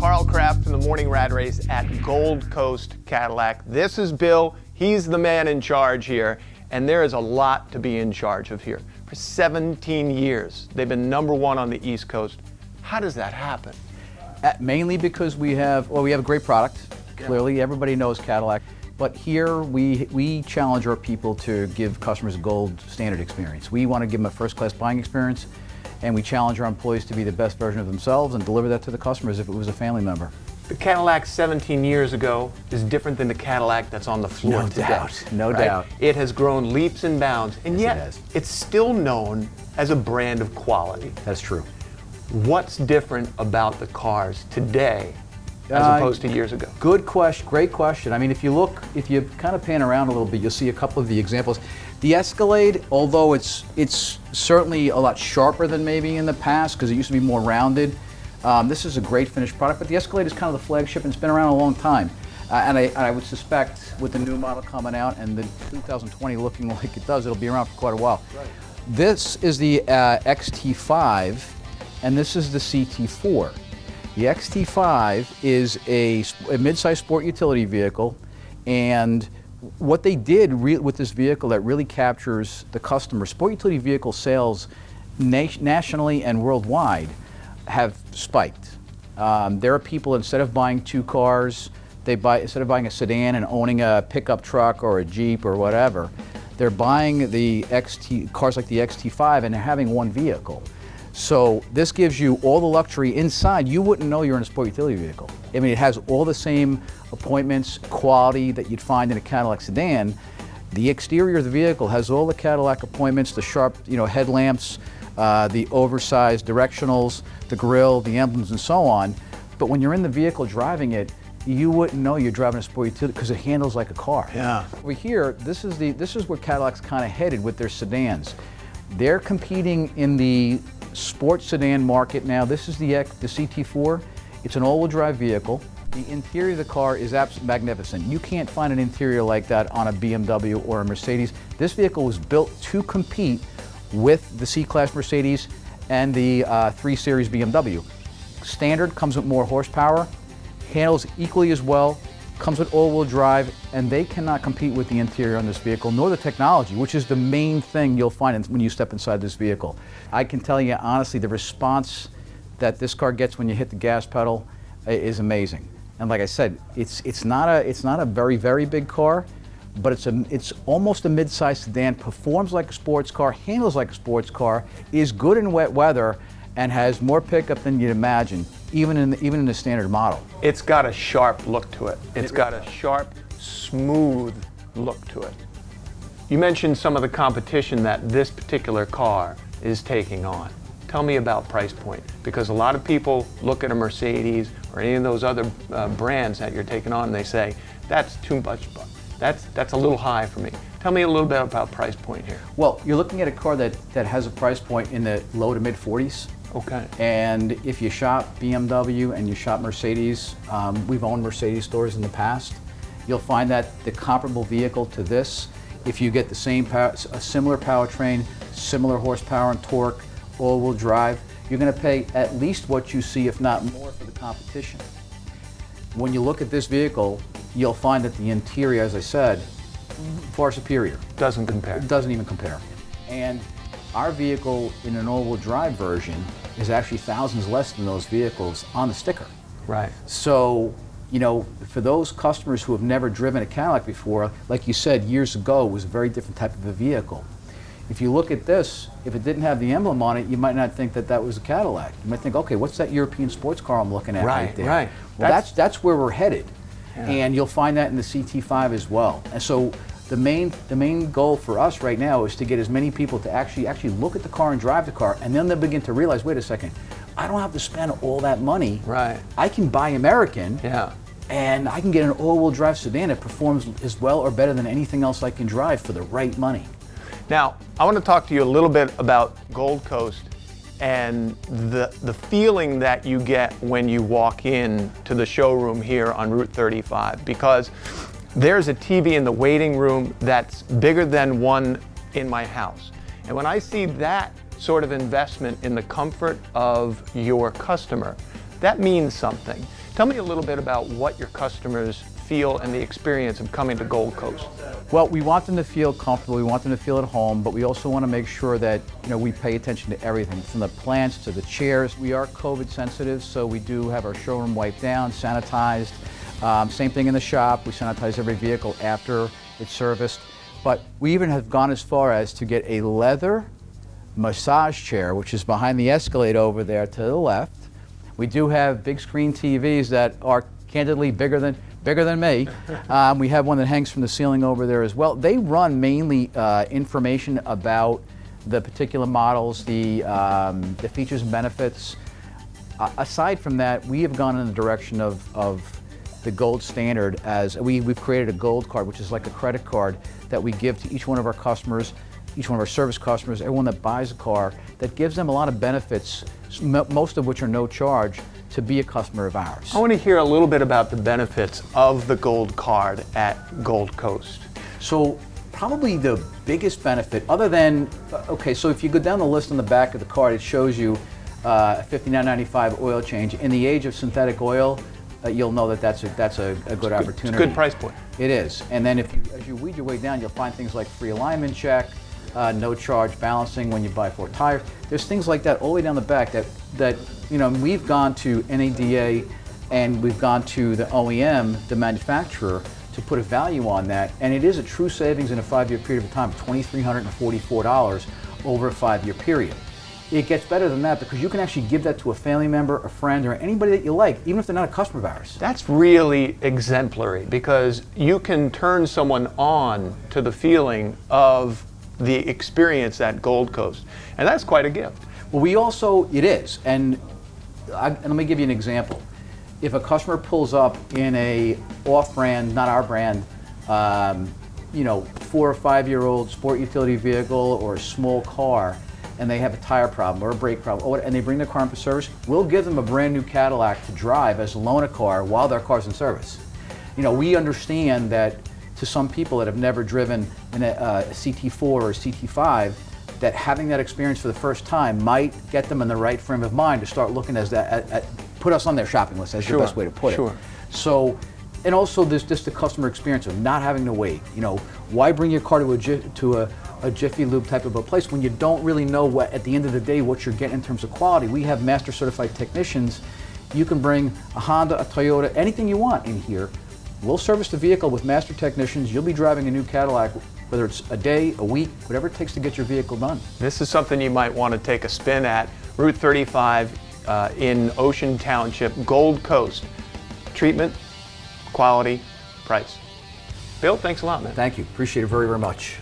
Carl Kraft from the Morning Rat Race at Gold Coast Cadillac. This is Bill. He's the man in charge here, and there is a lot to be in charge of here. For 17 years, they've been #1 on the East Coast. How does that happen? Mainly because we have a great product. Clearly, everybody knows Cadillac. But here, we challenge our people to give customers a gold standard experience. We want to give them a first-class buying experience, and we challenge our employees to be the best version of themselves and deliver that to the customers if it was a family member. The Cadillac 17 years ago is different than the Cadillac that's on the floor today. No doubt. It has grown leaps and bounds, and Yes, yet it's still known as a brand of quality. That's true. What's different about the cars today as opposed to years ago? Good question, great question. I mean, if you kind of pan around a little bit, you'll see a couple of the examples. The Escalade, although it's certainly a lot sharper than maybe in the past because it used to be more rounded, this is a great finished product, but the Escalade is kind of the flagship and it's been around a long time. And I would suspect with the new model coming out and the 2020 looking like it does, it'll be around for quite a while. Right. This is the XT5 and this is the CT4. The XT5 is a mid-size sport utility vehicle, and what they did with this vehicle that really captures the customer, sport utility vehicle sales nationally and worldwide have spiked. There are people, instead of buying 2 cars, instead of buying a sedan and owning a pickup truck or a Jeep or whatever, they're buying the cars like the XT5 and they're having one vehicle. So this gives you all the luxury inside. You wouldn't know you're in a sport utility vehicle. I mean, it has all the same appointments, quality that you'd find in a Cadillac sedan. The exterior of the vehicle has all the Cadillac appointments, the sharp, headlamps, the oversized directionals, the grille, the emblems, and so on. But when you're in the vehicle driving it, you wouldn't know you're driving a sport utility because it handles like a car. Yeah. Over here, this is where Cadillac's kind of headed with their sedans. They're competing in the sports sedan market now. This is the CT4. It's an all-wheel drive vehicle. The interior of the car is absolutely magnificent. You can't find an interior like that on a BMW or a Mercedes. This vehicle was built to compete with the C-Class Mercedes and the 3 Series BMW. Standard comes with more horsepower, handles equally as well, comes with all-wheel drive, and they cannot compete with the interior on this vehicle, nor the technology, which is the main thing you'll find when you step inside this vehicle. I can tell you honestly, the response that this car gets when you hit the gas pedal is amazing. And like I said, it's not a very, very big car, but it's almost a mid-sized sedan, performs like a sports car, handles like a sports car, is good in wet weather, and has more pickup than you'd imagine, even in the standard model. It's got a sharp look to it. It's got a sharp, smooth look to it. You mentioned some of the competition that this particular car is taking on. Tell me about price point, because a lot of people look at a Mercedes or any of those other brands that you're taking on and they say, that's too much, that's a little high for me. Tell me a little bit about price point here. Well, you're looking at a car that has a price point in the low to mid 40s. Okay. And if you shop BMW and you shop Mercedes, we've owned Mercedes stores in the past, you'll find that the comparable vehicle to this, if you get the same a similar powertrain, similar horsepower and torque, all-wheel drive, you're going to pay at least what you see, if not more, for the competition. When you look at this vehicle, you'll find that the interior, as I said, far superior. Doesn't compare. It doesn't even compare. And our vehicle in an all-wheel drive version is actually thousands less than those vehicles on the sticker. Right. So, for those customers who have never driven a Cadillac before, like you said, years ago, it was a very different type of a vehicle. If you look at this, if it didn't have the emblem on it, you might not think that that was a Cadillac. You might think, okay, what's that European sports car I'm looking at right there? Right. Well, that's where we're headed. Yeah. And you'll find that in the CT5 as well. And so the main goal for us right now is to get as many people to actually look at the car and drive the car, and then they'll begin to realize, wait a second, I don't have to spend all that money. Right. I can buy American. Yeah. And I can get an all-wheel drive sedan that performs as well or better than anything else I can drive for the right money. Now, I want to talk to you a little bit about Gold Coast and the feeling that you get when you walk in to the showroom here on Route 35, because there's a TV in the waiting room that's bigger than one in my house. And when I see that sort of investment in the comfort of your customer, that means something. Tell me a little bit about what your customers feel and the experience of coming to Gold Coast. Well, we want them to feel comfortable, we want them to feel at home, but we also want to make sure that we pay attention to everything, from the plants to the chairs. We are COVID sensitive, so we do have our showroom wiped down, sanitized. Same thing in the shop, we sanitize every vehicle after it's serviced. But we even have gone as far as to get a leather massage chair, which is behind the Escalade over there to the left. We do have big screen TVs that are candidly bigger than me. We have one that hangs from the ceiling over there as well. They run mainly information about the particular models, the features and benefits. Aside from that, we have gone in the direction of the gold standard, as we've created a gold card, which is like a credit card that we give to each one of our customers, each one of our service customers, everyone that buys a car, that gives them a lot of benefits, most of which are no charge, to be a customer of ours. I want to hear a little bit about the benefits of the Gold Card at Gold Coast. So probably the biggest benefit, other than, okay, so if you go down the list on the back of the card, it shows you a $59.95 oil change. In the age of synthetic oil, you'll know that that's a good opportunity. It's a good price point. It is. And then as you weed your way down, you'll find things like free alignment check, no charge balancing when you buy 4 tires. There's things like that all the way down the back that we've gone to NADA and we've gone to the OEM, the manufacturer, to put a value on that. And it is a true savings in a 5-year period of time of $2,344 over a 5-year period. It gets better than that because you can actually give that to a family member, a friend, or anybody that you like, even if they're not a customer of ours. That's really exemplary because you can turn someone on to the feeling of the experience at Gold Coast, and that's quite a gift. Well, it is, and let me give you an example. If a customer pulls up in a off-brand, not our brand, 4 or 5-year-old sport utility vehicle or a small car, and they have a tire problem or a brake problem, and they bring their car in for service, we'll give them a brand new Cadillac to drive as a loaner car while their car's in service. We understand that to some people that have never driven in a CT4 or a CT5, that having that experience for the first time might get them in the right frame of mind to start looking at put us on their shopping list, that's the best way to put it. So, and also there's just the customer experience of not having to wait. Why bring your car to a Jiffy Lube type of a place when you don't really know at the end of the day what you're getting in terms of quality? We have master certified technicians. You can bring a Honda, a Toyota, anything you want in here. We'll service the vehicle with master technicians. You'll be driving a new Cadillac, whether it's a day, a week, whatever it takes to get your vehicle done. This is something you might want to take a spin at. Route 35 in Ocean Township, Gold Coast. Treatment, quality, price. Bill, thanks a lot, man. Thank you. Appreciate it very, very much.